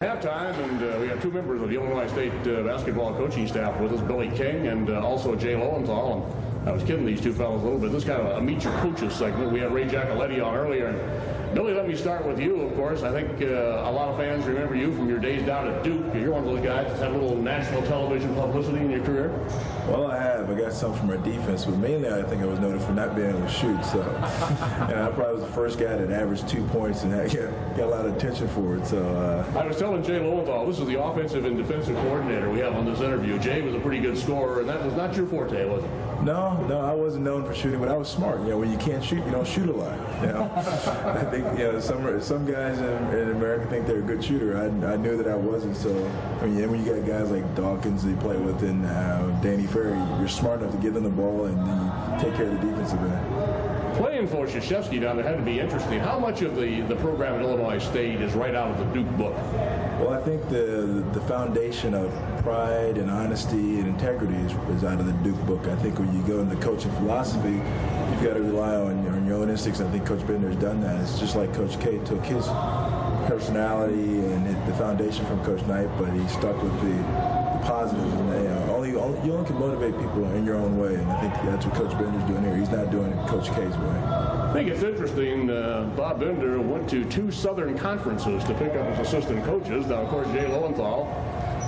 Halftime, and we have two members of the Illinois State basketball coaching staff with us, Billy King and also Jay Lowenthal. And I was kidding these two fellows a little bit. This is kind of a Meet Your Coaches segment. We had Ray Giacoletti on earlier. And Billy, let me start with you, of course. I think a lot of fans remember you from your days down at Duke. You're one of the guys that's had a little national television publicity in your career. Well, I have. I got some from our defense, but mainly I think I was noted for not being able to shoot. So I probably was the first guy that averaged 2 points and got a lot of attention for it. So I was telling Jay Lowenthal, this is the offensive and defensive coordinator we have on this interview. Jay was a pretty good scorer, and that was not your forte, was it? No, I wasn't known for shooting, but I was smart. When you can't shoot, you don't shoot a lot. I think some guys in America think they're a good shooter. I knew that I wasn't. So when you got guys like Dawkins that you play with and Danny Ferry, you're smart enough to give them the ball and you take care of the defensive end. Playing for Krzyzewski down there had to be interesting. How much of the program at Illinois State is right out of the Duke book? Well, I think the foundation of pride and honesty and integrity is out of the Duke book. I think when you go into coaching philosophy, you've got to rely on your own instincts. I think Coach Bender has done that. It's just like Coach K took his personality and the foundation from Coach Knight, but he stuck with the positives. And you only can motivate people in your own way, and I think that's what Coach Bender's doing here. He's not doing it Coach K's way. I think it's interesting, Bob Bender went to 2 Southern conferences to pick up his assistant coaches. Now, of course, Jay Lowenthal,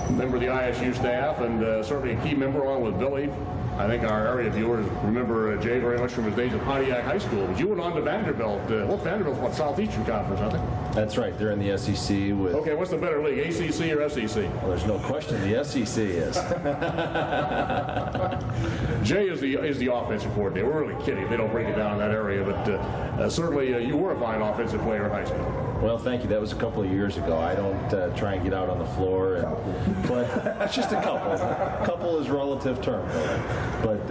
member of the ISU staff, and certainly a key member along with Billy. I think our area viewers remember Jay very much from his days at Pontiac High School. But you went on to Vanderbilt. Vanderbilt's Southeastern Conference, I think. That's right. They're in the SEC with... Okay, what's the better league, ACC or SEC? Well, there's no question the SEC is. Jay is the offensive coordinator. We're really kidding. They don't break it down in that area, but certainly you were a fine offensive player in high school. Well, thank you. That was a couple of years ago. I don't try and get out on the floor, but it's just a couple. A couple is relative term. But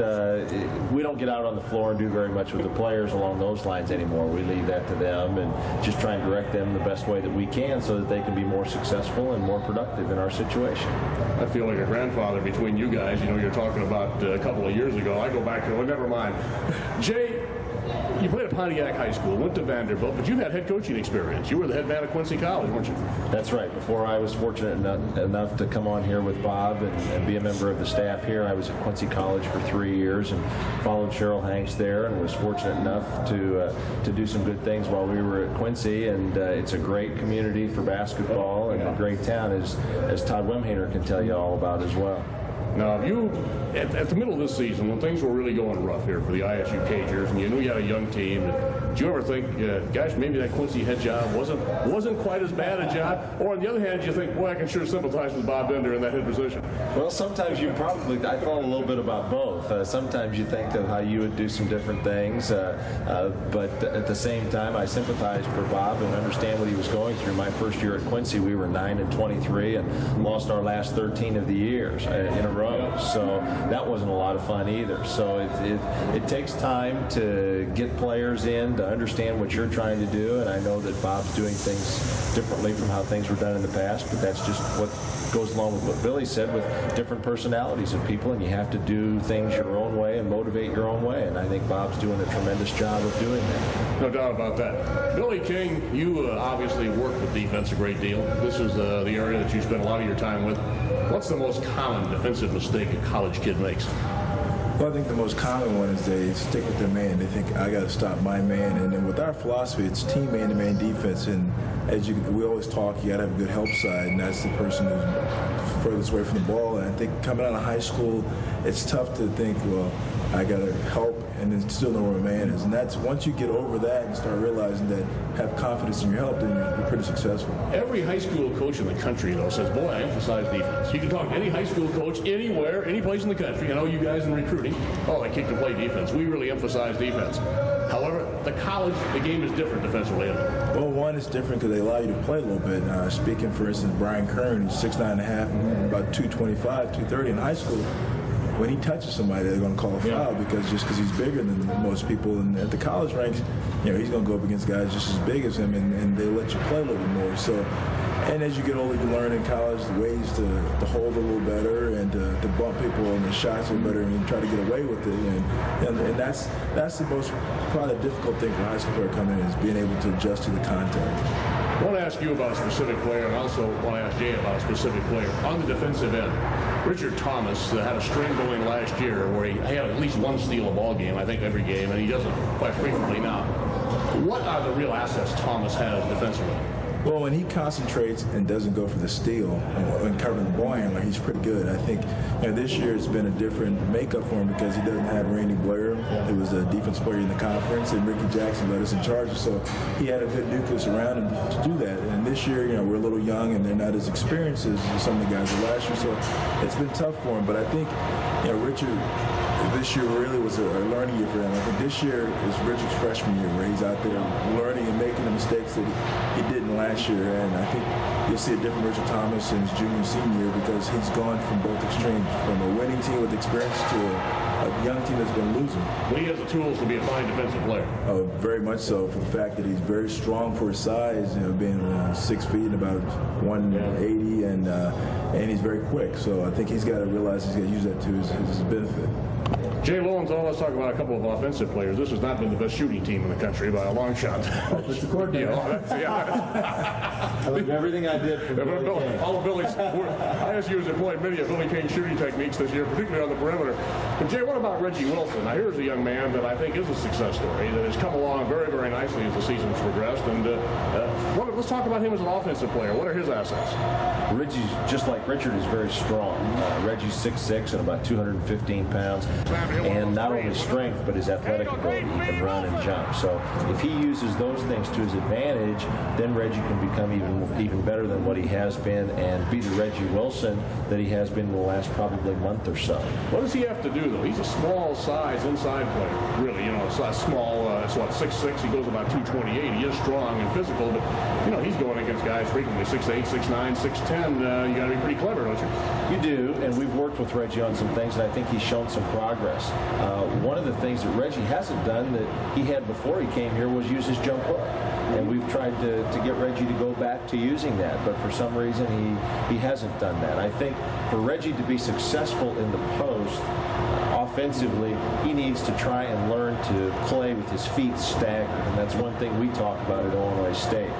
we don't get out on the floor and do very much with the players along those lines anymore. We leave that to them and just try and direct them the best way that we can so that they can be more successful and more productive in our situation. I feel like a grandfather between you guys. You're talking about a couple of years ago. I go back to, never mind. Jay, you played at Pontiac High School, went to Vanderbilt, but you've had head coaching experience. You were the head man at Quincy College, weren't you? That's right. Before I was fortunate enough to come on here with Bob and be a member of the staff here, I was at Quincy College for 3 years and followed Cheryl Hanks there and was fortunate enough to do some good things while we were at Quincy. And it's a great community for basketball and a great town, as Todd Wemhainer can tell you all about as well. Now, at the middle of this season, when things were really going rough here for the ISU Cagers, and you knew you had a young team, did you ever think, gosh, maybe that Quincy head job wasn't quite as bad a job? Or on the other hand, did you think, boy, I can sure sympathize with Bob Bender in that head position? Well, sometimes I thought a little bit about both. Sometimes you think of how you would do some different things, but at the same time, I sympathized for Bob and understand what he was going through. My first year at Quincy, we were 9-23 and lost our last 13 of the years in a row. So that wasn't a lot of fun either. So it takes time to get players in to understand what you're trying to do, and I know that Bob's doing things differently from how things were done in the past, but that's just what goes along with what Billy said, with different personalities of people, and you have to do things your own way and motivate your own way, and I think Bob's doing a tremendous job of doing that. No doubt about that. Billy King, you obviously work with defense a great deal. This is the area that you spend a lot of your time with. What's the most common defensive mistake a college kid makes? Well, I think the most common one is they stick with their man. They think, I got to stop my man. And then with our philosophy, it's team man-to-man defense. And we always talk, you got to have a good help side, and that's the person who's furthest away from the ball. And I think coming out of high school, it's tough to think, well, I got to help and then still know where my man is. And that's, once you get over that and start realizing that, have confidence in your help, then you're pretty successful. Every high school coach in the country, though, says, boy, I emphasize defense. You can talk to any high school coach anywhere, any place in the country. I know you guys in recruiting, they kick and play defense. We really emphasize defense. However, the game is different defensively. Well, one is different because they allow you to play a little bit. Speaking, for instance, Brian Kern, who's 6'9.5", about 225, 230 in high school. When he touches somebody, they're going to call a foul because he's bigger than most people. And at the college ranks, he's going to go up against guys just as big as him, and they let you play a little bit more. So, and as you get older, you learn in college the ways to hold a little better and to bump people and the shots a little better and try to get away with it. And that's the most probably difficult thing for a high school player coming in, is being able to adjust to the contact. I want to ask you about a specific player, and also want to ask Jay about a specific player. On the defensive end, Richard Thomas had a string going last year where he had at least one steal a ball game, I think every game, and he does it quite frequently now. What are the real assets Thomas has defensively? Well, when he concentrates and doesn't go for the steal and covering the ball handler, he's pretty good. I think this year it's been a different makeup for him because he doesn't have Randy Blair, who was a defense player in the conference, and Ricky Jackson led us in charges. So he had a good nucleus around him to do that. And this year, we're a little young and they're not as experienced as some of the guys were last year. So it's been tough for him. But I think, Richard, this year really was a learning year for him. I think this year is Richard's freshman year where he's out there learning and making the mistakes that he didn't last year. And I think you'll see a different Richard Thomas in his junior and senior year because he's gone from both extremes, from a winning team with experience to a young team that's been losing. Well, he has the tools to be a fine defensive player. Oh, very much so, for the fact that he's very strong for his size, being 6 feet and about 180, and he's very quick. So I think he's got to realize he's got to use that to his benefit. Jay Lowenthal, let's talk about a couple of offensive players. This has not been the best shooting team in the country by a long shot. It's the coordinator. I learned everything I did from Billy King. All of Billy's, ISU has employed many of Billy King's shooting techniques this year, particularly on the perimeter. But Jay, what about Reggie Wilson? Now here's a young man that I think is a success story that has come along very, very nicely as the season's progressed. And let's talk about him as an offensive player. What are his assets? Reggie's, just like Richard, is very strong. Reggie's 6'6" and about 215 pounds. And not only strength, but his athletic ability. He can run and jump. So if he uses those things to his advantage, then Reggie can become even better than what he has been and be the Reggie Wilson that he has been in the last probably month or so. What does he have to do, though? He's a small size inside player, really. It's a small, it's 6'6", he goes about 228. He is strong and physical, but, he's going against guys frequently 6'8", 6'9", 6'10". You got to be pretty clever, don't you? You do, and we've worked with Reggie on some things, and I think he's shown some progress. One of the things that Reggie hasn't done that he had before he came here was use his jump hook. And we've tried to get Reggie to go back to using that, but for some reason he hasn't done that. I think for Reggie to be successful in the post, offensively, he needs to try and learn to play with his feet staggered, and that's one thing we talk about at Illinois State.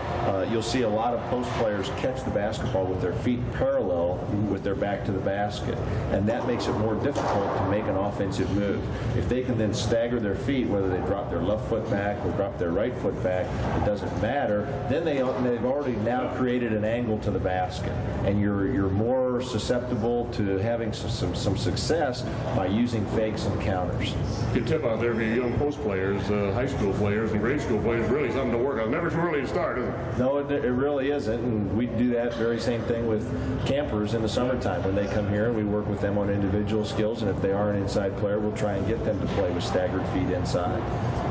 You'll see a lot of post players catch the basketball with their feet parallel with their back to the basket, and that makes it more difficult to make an offensive move. If they can then stagger their feet, whether they drop their left foot back or drop their right foot back, it doesn't matter. Then they've already now created an angle to the basket, and you're more susceptible to having some success by using fakes and counters. Good tip out there for you young post players, high school players and grade school players. Really something to work on. Never too early to start, is it? No, it really isn't, and we do that very same thing with campers in the summertime when they come here, and we work with them on individual skills, and if they are an inside player, we'll try and get them to play with staggered feet inside.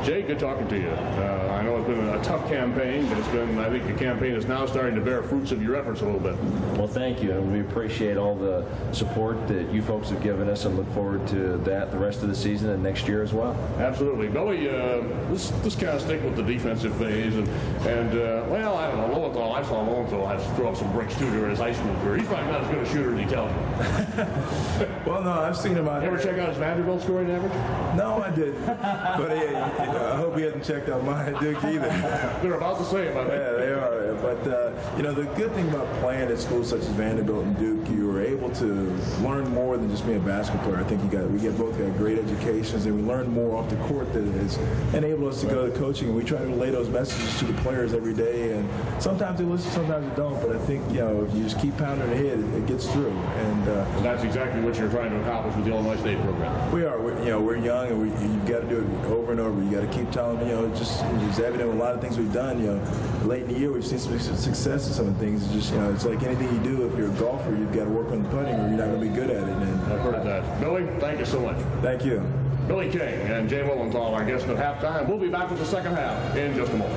Jay, good talking to you. I know it's been a tough campaign, but I think the campaign is now starting to bear fruits of your efforts a little bit. Well, thank you, and we appreciate all the support that you folks have given us and look forward to that the rest of the season and next year as well. Absolutely. Billy, let's kind of stick with the defensive phase. Well, I don't know. Lowenthal, I saw Lowenthal have to throw up some bricks, too, during his high school career. He's probably not as good a shooter as he tells you. Well, no, I've seen him out You ever check out his Vanderbilt scoring average? No, I didn't. But I hope he hasn't checked out mine at Duke either. They're about the same, I think. Yeah, they are. But, the good thing about playing at schools such as Vanderbilt and Duke, you are able to learn more than just being a basketball player. I think we both got great educations, and we learn more off the court that has enabled us to go to coaching. And we try to relay those messages to the players every day. And sometimes they listen, sometimes they don't. But I think, if you just keep pounding ahead, it gets through. And that's exactly what you're trying to accomplish with the Illinois State program. We are. We're young, and you've got to do it over and over. You got to keep telling them, just evident with a lot of things we've done. Late in the year, we've seen some success in some of the things. It's just, it's like anything you do. If you're a golfer, you've got to work on the putting, or you're not going to be good at it. And I've heard of that. Billy, thank you so much. Thank you. Billy King and Jay Lowenthal, our guests at halftime. We'll be back with the second half in just a moment.